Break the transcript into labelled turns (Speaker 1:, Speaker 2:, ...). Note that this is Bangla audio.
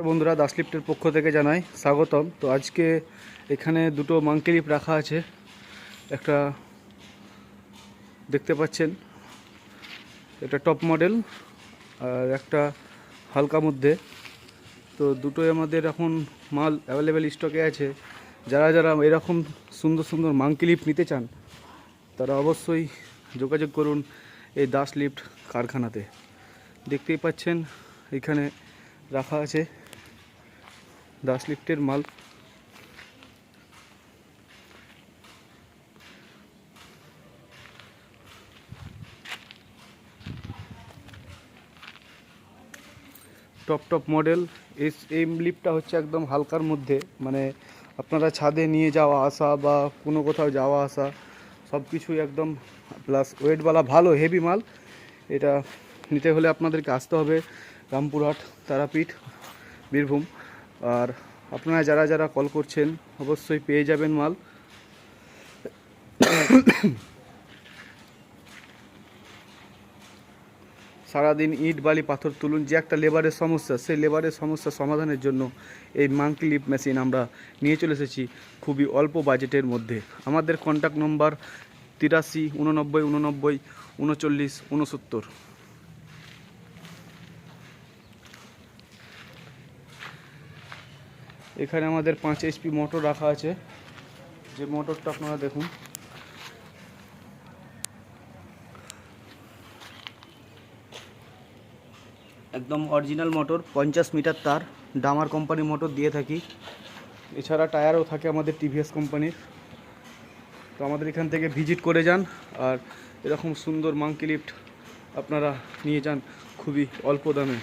Speaker 1: বন্ধুরা, দাস লিফটের পক্ষ থেকে জানাই স্বাগতম। তো আজকে এখানে দুটো মাঙ্কি লিফট রাখা আছে। একটা দেখতে পাচ্ছেন, এটা টপ মডেল আর একটা হালকা মধ্যে। তো দুটোই আমাদের এখন মাল অ্যাভেলেবেল স্টকে আছে। যারা যারা এরকম সুন্দর সুন্দর মাঙ্কি লিফট নিতে চান তারা অবশ্যই যোগাযোগ করুন এই দাস লিফট কারখানাতে। দেখতেই পাচ্ছেন এখানে রাখা আছে দাস লিফটের মাল। Top model. এই লিফটটা হচ্ছে একদম হালকার মধ্যে, মানে আপনারা ছাদে নিয়ে যাওয়া আসা বা কোনো কোথাও যাওয়া আসা সব কিছুই একদম, প্লাস ওয়েটওয়ালা ভালো হেভি মাল। এটা নিতে হলে আপনাদেরকে আসতে হবে রামপুরহাট, তারাপীঠ, বীরভূম। আর আপনারা যারা যারা কল করছেন অবশ্যই পেয়ে যাবেন মাল। সারাদিন ইট বালি পাথর তুলুন, যে একটা লেবারের সমস্যা, সেই লেবারের সমস্যা সমাধানের জন্য এই মাঙ্কি লিফট মেশিন আমরা নিয়ে চলে এসেছি খুবই অল্প বাজেটের মধ্যে। আমাদের কন্ট্যাক্ট নম্বর 83 89 89 39 69। এখানে আমাদের 5 HP মোটর রাখা আছে, যে মোটরটা আপনারা দেখুন। একদম অরিজিনাল মোটর, 50 মিটার তার, ডামার কোম্পানির মোটর দিয়ে থাকি। এছাড়া টায়ারও থাকে আমাদের টিভিএস কোম্পানির। তো আমাদের এখান থেকে ভিজিট করে যান আর এরকম সুন্দর মাঙ্কি লিফট আপনারা নিয়ে যান খুবই অল্প দামে।